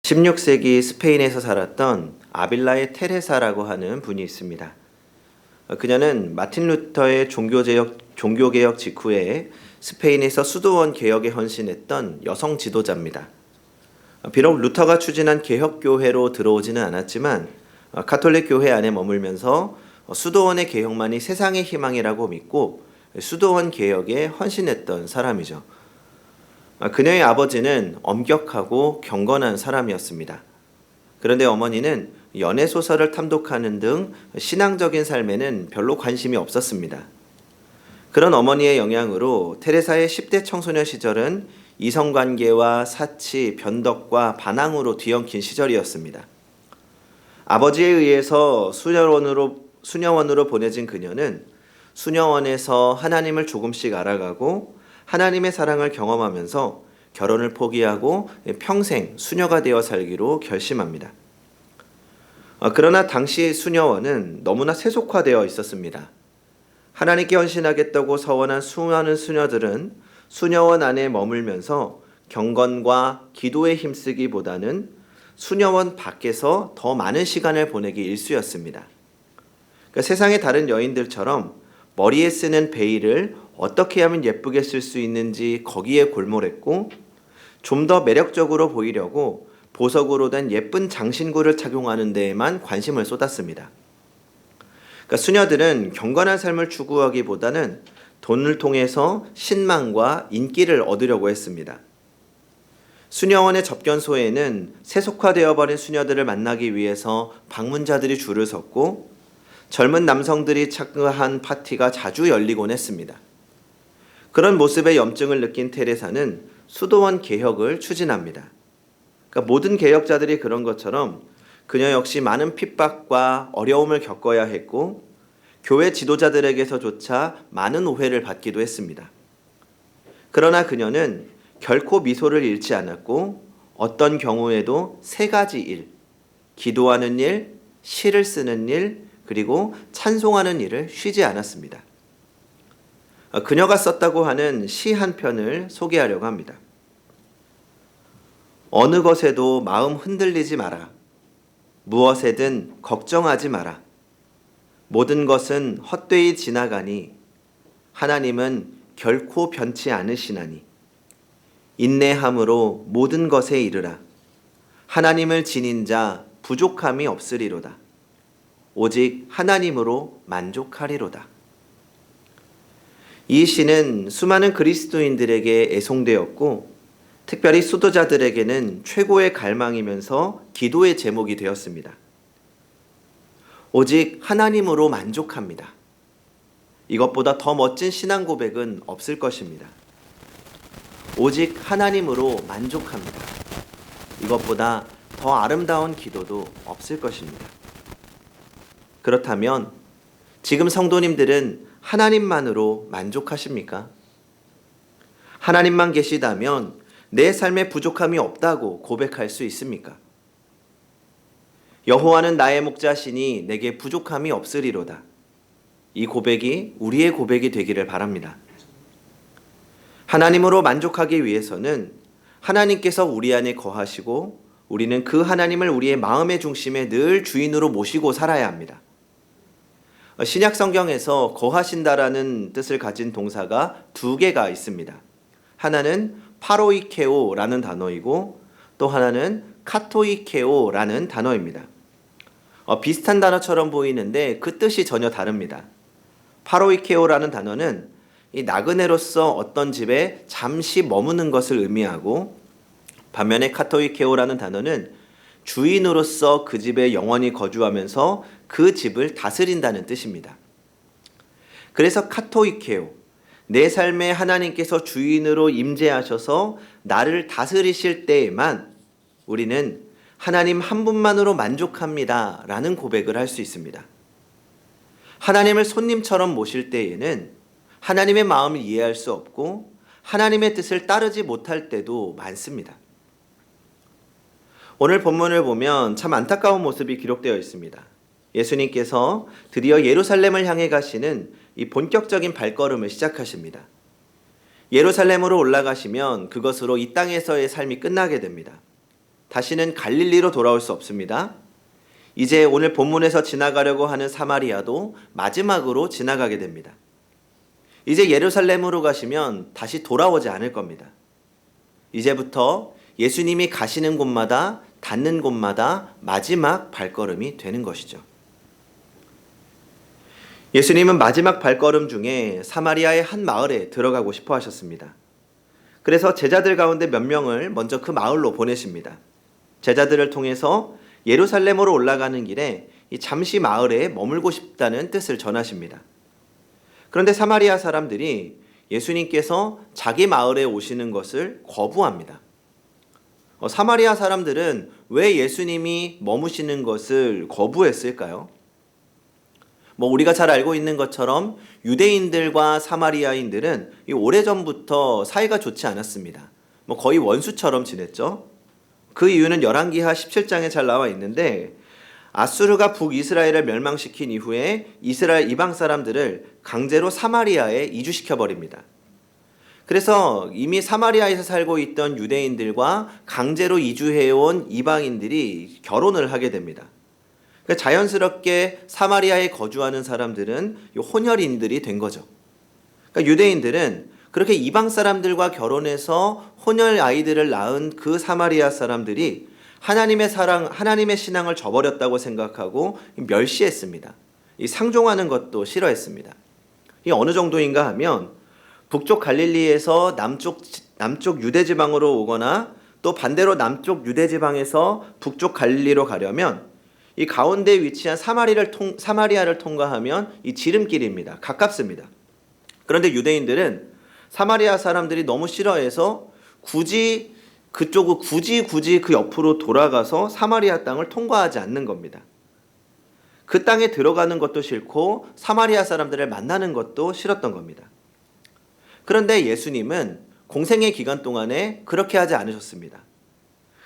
16세기 스페인에서 살았던 아빌라의 테레사라고 하는 분이 있습니다. 그녀는 마틴 루터의 종교개혁 직후에 스페인에서 수도원 개혁에 헌신했던 여성 지도자입니다. 비록 루터가 추진한 개혁교회로 들어오지는 않았지만 가톨릭 교회 안에 머물면서 수도원의 개혁만이 세상의 희망이라고 믿고 수도원 개혁에 헌신했던 사람이죠. 그녀의 아버지는 엄격하고 경건한 사람이었습니다. 그런데 어머니는 연애소설을 탐독하는 등 신앙적인 삶에는 별로 관심이 없었습니다. 그런 어머니의 영향으로 테레사의 10대 청소년 시절은 이성관계와 사치, 변덕과 반항으로 뒤엉킨 시절이었습니다. 아버지에 의해서 수녀원으로 보내진 그녀는 수녀원에서 하나님을 조금씩 알아가고 하나님의 사랑을 경험하면서 결혼을 포기하고 평생 수녀가 되어 살기로 결심합니다. 그러나 당시 수녀원은 너무나 세속화되어 있었습니다. 하나님께 헌신하겠다고 서원한 수많은 수녀들은 수녀원 안에 머물면서 경건과 기도에 힘쓰기보다는 수녀원 밖에서 더 많은 시간을 보내기 일쑤였습니다. 그러니까 세상의 다른 여인들처럼 머리에 쓰는 베일을 어떻게 하면 예쁘게 쓸 수 있는지 거기에 골몰했고, 좀 더 매력적으로 보이려고 보석으로 된 예쁜 장신구를 착용하는 데에만 관심을 쏟았습니다. 그러니까 수녀들은 경건한 삶을 추구하기보다는 돈을 통해서 신망과 인기를 얻으려고 했습니다. 수녀원의 접견소에는 세속화되어 버린 수녀들을 만나기 위해서 방문자들이 줄을 섰고, 젊은 남성들이 참가한 파티가 자주 열리곤 했습니다. 그런 모습에 염증을 느낀 테레사는 수도원 개혁을 추진합니다. 그러니까 모든 개혁자들이 그런 것처럼 그녀 역시 많은 핍박과 어려움을 겪어야 했고, 교회 지도자들에게서조차 많은 오해를 받기도 했습니다. 그러나 그녀는 결코 미소를 잃지 않았고, 어떤 경우에도 세 가지 일, 기도하는 일, 시를 쓰는 일, 그리고 찬송하는 일을 쉬지 않았습니다. 그녀가 썼다고 하는 시 한 편을 소개하려고 합니다. 어느 것에도 마음 흔들리지 마라. 무엇에든 걱정하지 마라. 모든 것은 헛되이 지나가니 하나님은 결코 변치 않으시나니 인내함으로 모든 것에 이르라. 하나님을 지닌 자 부족함이 없으리로다. 오직 하나님으로 만족하리로다. 이 시는 수많은 그리스도인들에게 애송되었고, 특별히 수도자들에게는 최고의 갈망이면서 기도의 제목이 되었습니다. 오직 하나님으로 만족합니다. 이것보다 더 멋진 신앙 고백은 없을 것입니다. 오직 하나님으로 만족합니다. 이것보다 더 아름다운 기도도 없을 것입니다. 그렇다면 지금 성도님들은 하나님만으로 만족하십니까? 하나님만 계시다면 내 삶에 부족함이 없다고 고백할 수 있습니까? 여호와는 나의 목자시니 내게 부족함이 없으리로다. 이 고백이 우리의 고백이 되기를 바랍니다. 하나님으로 만족하기 위해서는 하나님께서 우리 안에 거하시고 우리는 그 하나님을 우리의 마음의 중심에 늘 주인으로 모시고 살아야 합니다. 신약 성경에서 거하신다라는 뜻을 가진 동사가 두 개가 있습니다. 하나는 파로이케오라는 단어이고 또 하나는 카토이케오라는 단어입니다. 비슷한 단어처럼 보이는데 그 뜻이 전혀 다릅니다. 파로이케오라는 단어는 이 나그네로서 어떤 집에 잠시 머무는 것을 의미하고, 반면에 카토이케오라는 단어는 주인으로서 그 집에 영원히 거주하면서 그 집을 다스린다는 뜻입니다. 그래서 카토이케오, 내 삶에 하나님께서 주인으로 임재하셔서 나를 다스리실 때에만 우리는 하나님 한 분만으로 만족합니다 라는 고백을 할 수 있습니다. 하나님을 손님처럼 모실 때에는 하나님의 마음을 이해할 수 없고 하나님의 뜻을 따르지 못할 때도 많습니다. 오늘 본문을 보면 참 안타까운 모습이 기록되어 있습니다. 예수님께서 드디어 예루살렘을 향해 가시는 이 본격적인 발걸음을 시작하십니다. 예루살렘으로 올라가시면 그것으로 이 땅에서의 삶이 끝나게 됩니다. 다시는 갈릴리로 돌아올 수 없습니다. 이제 오늘 본문에서 지나가려고 하는 사마리아도 마지막으로 지나가게 됩니다. 이제 예루살렘으로 가시면 다시 돌아오지 않을 겁니다. 이제부터 예수님이 가시는 곳마다 닿는 곳마다 마지막 발걸음이 되는 것이죠. 예수님은 마지막 발걸음 중에 사마리아의 한 마을에 들어가고 싶어 하셨습니다. 그래서 제자들 가운데 몇 명을 먼저 그 마을로 보내십니다. 제자들을 통해서 예루살렘으로 올라가는 길에 잠시 마을에 머물고 싶다는 뜻을 전하십니다. 그런데 사마리아 사람들이 예수님께서 자기 마을에 오시는 것을 거부합니다. 사마리아 사람들은 왜 예수님이 머무시는 것을 거부했을까요? 우리가 잘 알고 있는 것처럼 유대인들과 사마리아인들은 오래전부터 사이가 좋지 않았습니다. 거의 원수처럼 지냈죠. 그 이유는 열왕기하 17장에 잘 나와 있는데 아수르가 북이스라엘을 멸망시킨 이후에 이스라엘 이방 사람들을 강제로 사마리아에 이주시켜 버립니다. 그래서 이미 사마리아에서 살고 있던 유대인들과 강제로 이주해온 이방인들이 결혼을 하게 됩니다. 자연스럽게 사마리아에 거주하는 사람들은 혼혈인들이 된 거죠. 그러니까 유대인들은 그렇게 이방 사람들과 결혼해서 혼혈 아이들을 낳은 그 사마리아 사람들이 하나님의 사랑, 하나님의 신앙을 저버렸다고 생각하고 멸시했습니다. 이 상종하는 것도 싫어했습니다. 이 어느 정도인가 하면 북쪽 갈릴리에서 남쪽 유대 지방으로 오거나 또 반대로 남쪽 유대 지방에서 북쪽 갈릴리로 가려면 이 가운데 위치한 사마리아를 통과하면 이 지름길입니다. 가깝습니다. 그런데 유대인들은 사마리아 사람들이 너무 싫어해서 굳이 그 옆으로 돌아가서 사마리아 땅을 통과하지 않는 겁니다. 그 땅에 들어가는 것도 싫고 사마리아 사람들을 만나는 것도 싫었던 겁니다. 그런데 예수님은 공생의 기간 동안에 그렇게 하지 않으셨습니다.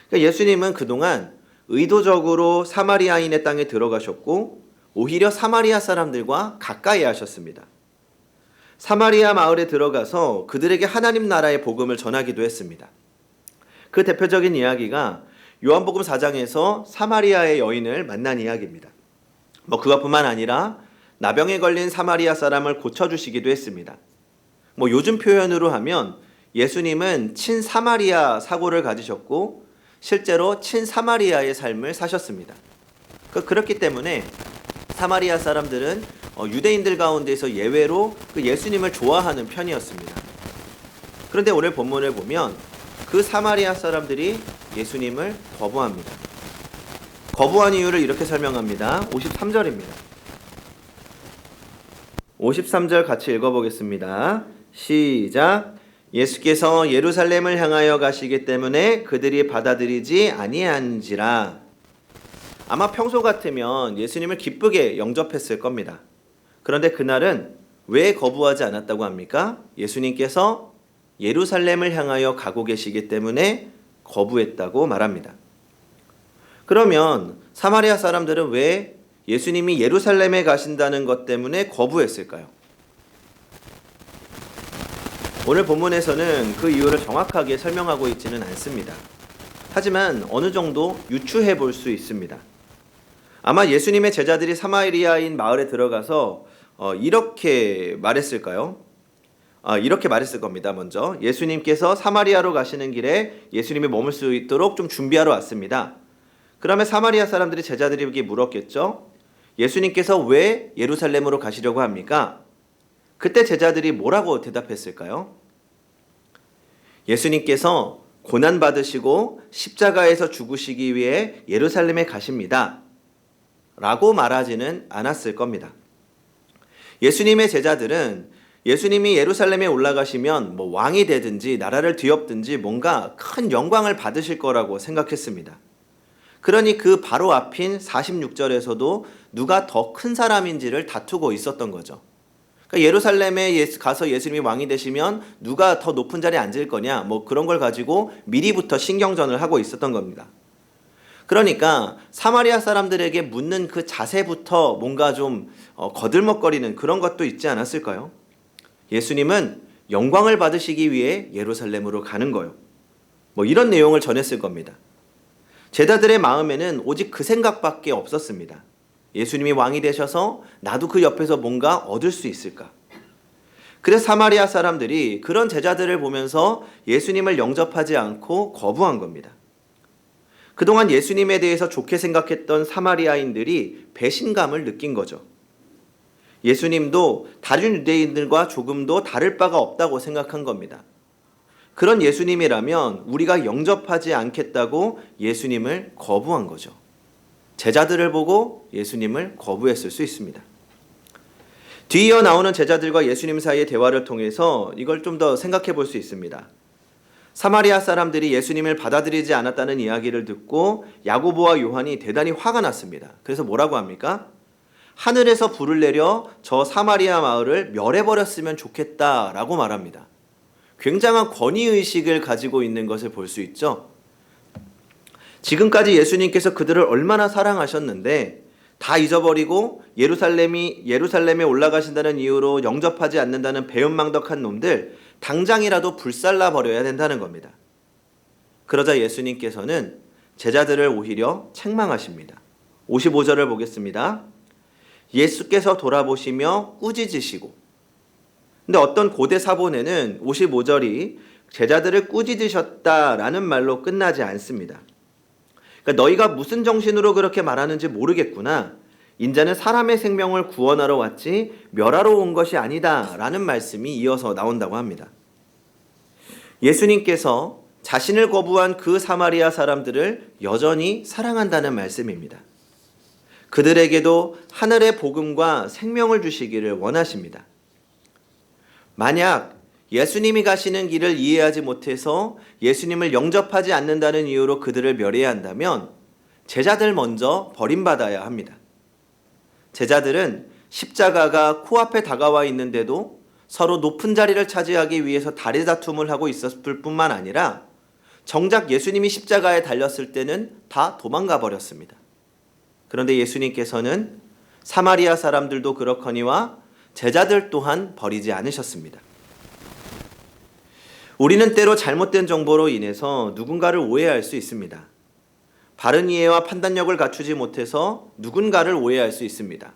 그러니까 예수님은 그동안 의도적으로 사마리아인의 땅에 들어가셨고 오히려 사마리아 사람들과 가까이 하셨습니다. 사마리아 마을에 들어가서 그들에게 하나님 나라의 복음을 전하기도 했습니다. 그 대표적인 이야기가 요한복음 4장에서 사마리아의 여인을 만난 이야기입니다. 그것뿐만 아니라 나병에 걸린 사마리아 사람을 고쳐주시기도 했습니다. 요즘 표현으로 하면 예수님은 친사마리아 사고를 가지셨고 실제로 친사마리아의 삶을 사셨습니다. 그렇기 때문에 사마리아 사람들은 유대인들 가운데서 예외로 그 예수님을 좋아하는 편이었습니다. 그런데 오늘 본문을 보면 그 사마리아 사람들이 예수님을 거부합니다. 거부한 이유를 이렇게 설명합니다. 53절입니다. 53절 같이 읽어보겠습니다. 시작. 예수께서 예루살렘을 향하여 가시기 때문에 그들이 받아들이지 아니한지라. 아마 평소 같으면 예수님을 기쁘게 영접했을 겁니다. 그런데 그날은 왜 거부하지 않았다고 합니까? 예수님께서 예루살렘을 향하여 가고 계시기 때문에 거부했다고 말합니다. 그러면 사마리아 사람들은 왜 예수님이 예루살렘에 가신다는 것 때문에 거부했을까요? 오늘 본문에서는 그 이유를 정확하게 설명하고 있지는 않습니다. 하지만 어느 정도 유추해 볼 수 있습니다. 아마 예수님의 제자들이 사마리아인 마을에 들어가서 이렇게 말했을까요? 이렇게 말했을 겁니다. 먼저 예수님께서 사마리아로 가시는 길에 예수님이 머물 수 있도록 좀 준비하러 왔습니다. 그러면 사마리아 사람들이 제자들에게 물었겠죠. 예수님께서 왜 예루살렘으로 가시려고 합니까? 그때 제자들이 뭐라고 대답했을까요? 예수님께서 고난받으시고 십자가에서 죽으시기 위해 예루살렘에 가십니다. 라고 말하지는 않았을 겁니다. 예수님의 제자들은 예수님이 예루살렘에 올라가시면 왕이 되든지 나라를 뒤엎든지 뭔가 큰 영광을 받으실 거라고 생각했습니다. 그러니 그 바로 앞인 46절에서도 누가 더 큰 사람인지를 다투고 있었던 거죠. 그러니까 예루살렘에 가서 예수님이 왕이 되시면 누가 더 높은 자리에 앉을 거냐 그런 걸 가지고 미리부터 신경전을 하고 있었던 겁니다. 그러니까 사마리아 사람들에게 묻는 그 자세부터 뭔가 좀 거들먹거리는 그런 것도 있지 않았을까요? 예수님은 영광을 받으시기 위해 예루살렘으로 가는 거요. 이런 내용을 전했을 겁니다. 제자들의 마음에는 오직 그 생각밖에 없었습니다. 예수님이 왕이 되셔서 나도 그 옆에서 뭔가 얻을 수 있을까? 그래서 사마리아 사람들이 그런 제자들을 보면서 예수님을 영접하지 않고 거부한 겁니다. 그동안 예수님에 대해서 좋게 생각했던 사마리아인들이 배신감을 느낀 거죠. 예수님도 다른 유대인들과 조금도 다를 바가 없다고 생각한 겁니다. 그런 예수님이라면 우리가 영접하지 않겠다고 예수님을 거부한 거죠. 제자들을 보고 예수님을 거부했을 수 있습니다. 뒤이어 나오는 제자들과 예수님 사이의 대화를 통해서 이걸 좀 더 생각해 볼 수 있습니다. 사마리아 사람들이 예수님을 받아들이지 않았다는 이야기를 듣고 야고보와 요한이 대단히 화가 났습니다. 그래서 뭐라고 합니까? 하늘에서 불을 내려 저 사마리아 마을을 멸해버렸으면 좋겠다라고 말합니다. 굉장한 권위의식을 가지고 있는 것을 볼 수 있죠. 지금까지 예수님께서 그들을 얼마나 사랑하셨는데 다 잊어버리고 예루살렘에 올라가신다는 이유로 영접하지 않는다는 배은망덕한 놈들 당장이라도 불살라 버려야 된다는 겁니다. 그러자 예수님께서는 제자들을 오히려 책망하십니다. 55절을 보겠습니다. 예수께서 돌아보시며 꾸짖으시고. 근데 어떤 고대 사본에는 55절이 제자들을 꾸짖으셨다라는 말로 끝나지 않습니다. 그러니까 너희가 무슨 정신으로 그렇게 말하는지 모르겠구나. 인자는 사람의 생명을 구원하러 왔지 멸하러 온 것이 아니다 라는 말씀이 이어서 나온다고 합니다. 예수님께서 자신을 거부한 그 사마리아 사람들을 여전히 사랑한다는 말씀입니다. 그들에게도 하늘의 복음과 생명을 주시기를 원하십니다. 만약 예수님이 가시는 길을 이해하지 못해서 예수님을 영접하지 않는다는 이유로 그들을 멸해야 한다면 제자들 먼저 버림받아야 합니다. 제자들은 십자가가 코앞에 다가와 있는데도 서로 높은 자리를 차지하기 위해서 다리 다툼을 하고 있었을 뿐만 아니라 정작 예수님이 십자가에 달렸을 때는 다 도망가 버렸습니다. 그런데 예수님께서는 사마리아 사람들도 그렇거니와 제자들 또한 버리지 않으셨습니다. 우리는 때로 잘못된 정보로 인해서 누군가를 오해할 수 있습니다. 바른 이해와 판단력을 갖추지 못해서 누군가를 오해할 수 있습니다.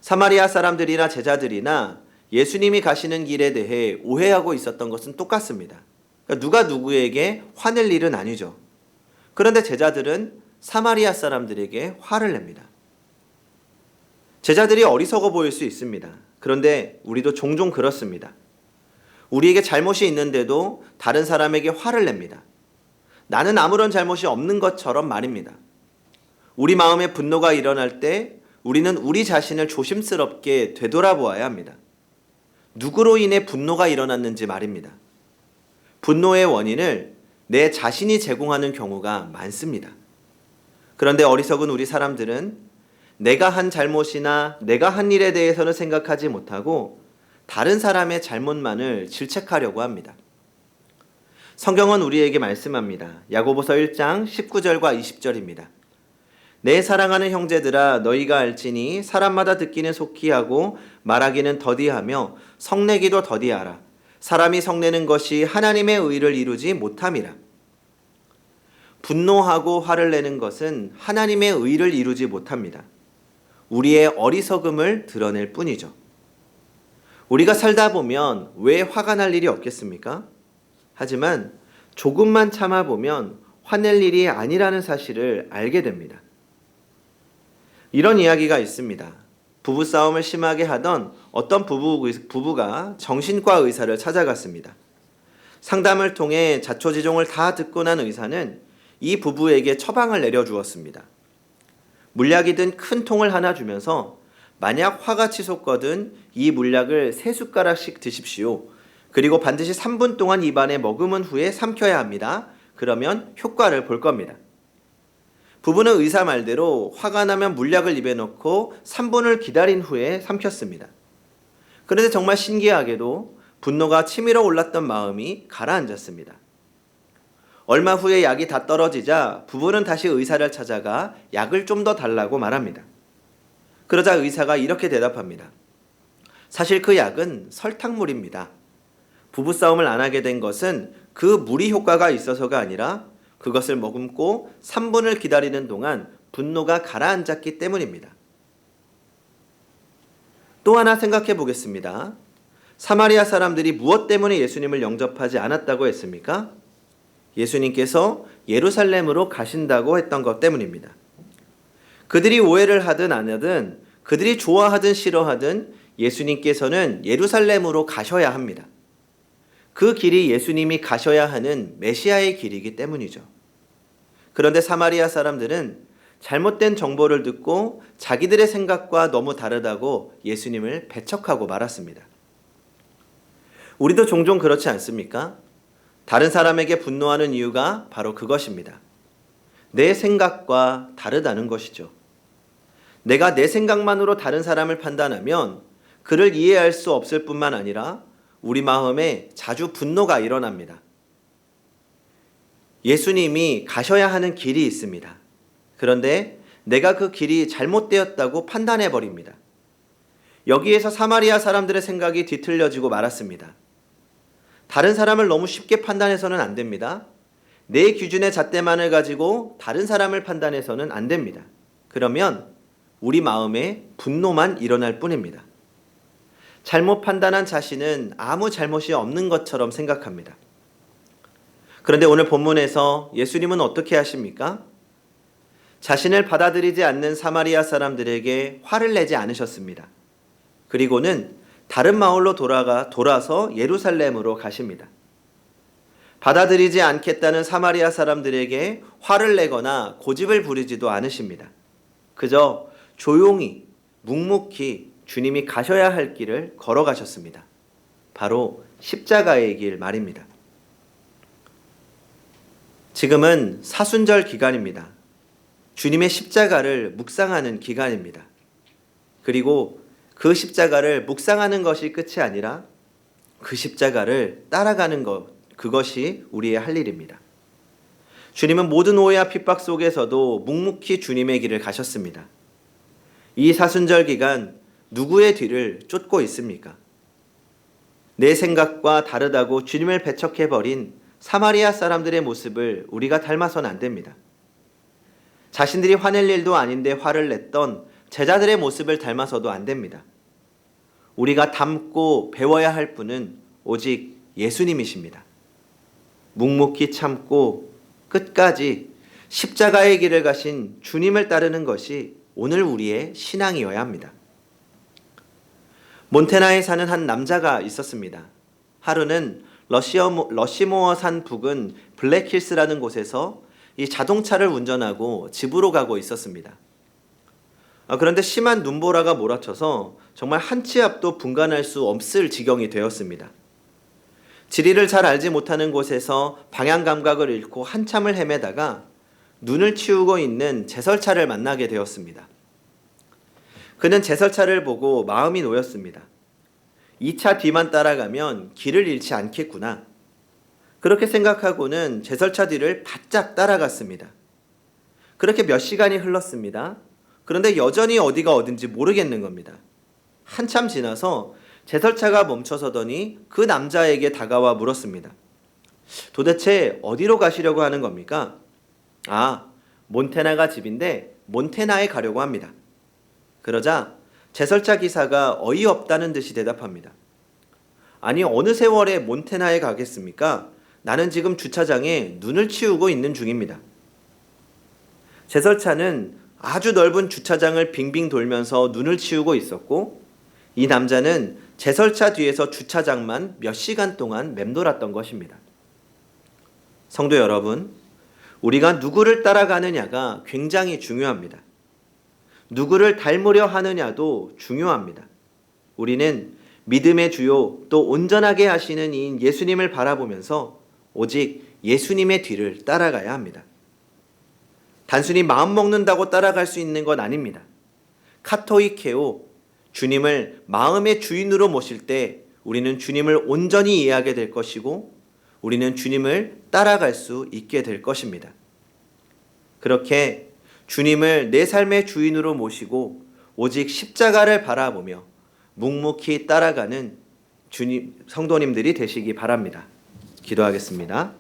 사마리아 사람들이나 제자들이나 예수님이 가시는 길에 대해 오해하고 있었던 것은 똑같습니다. 그러니까 누가 누구에게 화낼 일은 아니죠. 그런데 제자들은 사마리아 사람들에게 화를 냅니다. 제자들이 어리석어 보일 수 있습니다. 그런데 우리도 종종 그렇습니다. 우리에게 잘못이 있는데도 다른 사람에게 화를 냅니다. 나는 아무런 잘못이 없는 것처럼 말입니다. 우리 마음에 분노가 일어날 때 우리는 우리 자신을 조심스럽게 되돌아보아야 합니다. 누구로 인해 분노가 일어났는지 말입니다. 분노의 원인을 내 자신이 제공하는 경우가 많습니다. 그런데 어리석은 우리 사람들은 내가 한 잘못이나 내가 한 일에 대해서는 생각하지 못하고 다른 사람의 잘못만을 질책하려고 합니다. 성경은 우리에게 말씀합니다. 야고보서 1장 19절과 20절입니다. 내 사랑하는 형제들아 너희가 알지니 사람마다 듣기는 속히 하고 말하기는 더디하며 성내기도 더디하라. 사람이 성내는 것이 하나님의 의를 이루지 못함이라. 분노하고 화를 내는 것은 하나님의 의를 이루지 못합니다. 우리의 어리석음을 드러낼 뿐이죠. 우리가 살다 보면 왜 화가 날 일이 없겠습니까? 하지만 조금만 참아보면 화낼 일이 아니라는 사실을 알게 됩니다. 이런 이야기가 있습니다. 부부싸움을 심하게 하던 어떤 부부가 정신과 의사를 찾아갔습니다. 상담을 통해 자초지종을 다 듣고 난 의사는 이 부부에게 처방을 내려주었습니다. 물약이 든 큰 통을 하나 주면서 만약 화가 치솟거든 이 물약을 3숟가락씩 드십시오. 그리고 반드시 3분 동안 입안에 머금은 후에 삼켜야 합니다. 그러면 효과를 볼 겁니다. 부부는 의사 말대로 화가 나면 물약을 입에 넣고 3분을 기다린 후에 삼켰습니다. 그런데 정말 신기하게도 분노가 치밀어 올랐던 마음이 가라앉았습니다. 얼마 후에 약이 다 떨어지자 부부는 다시 의사를 찾아가 약을 좀 더 달라고 말합니다. 그러자 의사가 이렇게 대답합니다. 사실 그 약은 설탕물입니다. 부부싸움을 안 하게 된 것은 그 물이 효과가 있어서가 아니라 그것을 머금고 3분을 기다리는 동안 분노가 가라앉았기 때문입니다. 또 하나 생각해 보겠습니다. 사마리아 사람들이 무엇 때문에 예수님을 영접하지 않았다고 했습니까? 예수님께서 예루살렘으로 가신다고 했던 것 때문입니다. 그들이 오해를 하든 안 하든, 그들이 좋아하든 싫어하든 예수님께서는 예루살렘으로 가셔야 합니다. 그 길이 예수님이 가셔야 하는 메시아의 길이기 때문이죠. 그런데 사마리아 사람들은 잘못된 정보를 듣고 자기들의 생각과 너무 다르다고 예수님을 배척하고 말았습니다. 우리도 종종 그렇지 않습니까? 다른 사람에게 분노하는 이유가 바로 그것입니다. 내 생각과 다르다는 것이죠. 내가 내 생각만으로 다른 사람을 판단하면 그를 이해할 수 없을 뿐만 아니라 우리 마음에 자주 분노가 일어납니다. 예수님이 가셔야 하는 길이 있습니다. 그런데 내가 그 길이 잘못되었다고 판단해 버립니다. 여기에서 사마리아 사람들의 생각이 뒤틀려지고 말았습니다. 다른 사람을 너무 쉽게 판단해서는 안 됩니다. 내 기준의 잣대만을 가지고 다른 사람을 판단해서는 안 됩니다. 그러면 우리 마음에 분노만 일어날 뿐입니다. 잘못 판단한 자신은 아무 잘못이 없는 것처럼 생각합니다. 그런데 오늘 본문에서 예수님은 어떻게 하십니까? 자신을 받아들이지 않는 사마리아 사람들에게 화를 내지 않으셨습니다. 그리고는 다른 마을로 돌아서 예루살렘으로 가십니다. 받아들이지 않겠다는 사마리아 사람들에게 화를 내거나 고집을 부리지도 않으십니다. 그저 조용히 묵묵히 주님이 가셔야 할 길을 걸어가셨습니다. 바로 십자가의 길 말입니다. 지금은 사순절 기간입니다. 주님의 십자가를 묵상하는 기간입니다. 그리고 그 십자가를 묵상하는 것이 끝이 아니라 그 십자가를 따라가는 것, 그것이 우리의 할 일입니다. 주님은 모든 오해와 핍박 속에서도 묵묵히 주님의 길을 가셨습니다. 이 사순절 기간 누구의 뒤를 쫓고 있습니까? 내 생각과 다르다고 주님을 배척해버린 사마리아 사람들의 모습을 우리가 닮아서는 안 됩니다. 자신들이 화낼 일도 아닌데 화를 냈던 제자들의 모습을 닮아서도 안 됩니다. 우리가 닮고 배워야 할 분은 오직 예수님이십니다. 묵묵히 참고 끝까지 십자가의 길을 가신 주님을 따르는 것이 오늘 우리의 신앙이어야 합니다. 몬테나에 사는 한 남자가 있었습니다. 하루는 러시모어 산 부근 블랙힐스라는 곳에서 이 자동차를 운전하고 집으로 가고 있었습니다. 그런데 심한 눈보라가 몰아쳐서 정말 한 치 앞도 분간할 수 없을 지경이 되었습니다. 지리를 잘 알지 못하는 곳에서 방향 감각을 잃고 한참을 헤매다가 눈을 치우고 있는 제설차를 만나게 되었습니다. 그는 제설차를 보고 마음이 놓였습니다. 이 차 뒤만 따라가면 길을 잃지 않겠구나. 그렇게 생각하고는 제설차 뒤를 바짝 따라갔습니다. 그렇게 몇 시간이 흘렀습니다. 그런데 여전히 어디가 어딘지 모르겠는 겁니다. 한참 지나서 제설차가 멈춰서더니 그 남자에게 다가와 물었습니다. 도대체 어디로 가시려고 하는 겁니까? 몬테나가 집인데 몬테나에 가려고 합니다. 그러자 제설차 기사가 어이없다는 듯이 대답합니다. 아니, 어느 세월에 몬테나에 가겠습니까? 나는 지금 주차장에 눈을 치우고 있는 중입니다. 제설차는 아주 넓은 주차장을 빙빙 돌면서 눈을 치우고 있었고, 이 남자는 제설차 뒤에서 주차장만 몇 시간 동안 맴돌았던 것입니다. 성도 여러분, 우리가 누구를 따라가느냐가 굉장히 중요합니다. 누구를 닮으려 하느냐도 중요합니다. 우리는 믿음의 주요 또 온전하게 하시는 이인 예수님을 바라보면서 오직 예수님의 뒤를 따라가야 합니다. 단순히 마음 먹는다고 따라갈 수 있는 건 아닙니다. 카토이케오, 주님을 마음의 주인으로 모실 때 우리는 주님을 온전히 이해하게 될 것이고 우리는 주님을 따라갈 수 있게 될 것입니다. 그렇게 주님을 내 삶의 주인으로 모시고 오직 십자가를 바라보며 묵묵히 따라가는 주님 성도님들이 되시기 바랍니다. 기도하겠습니다.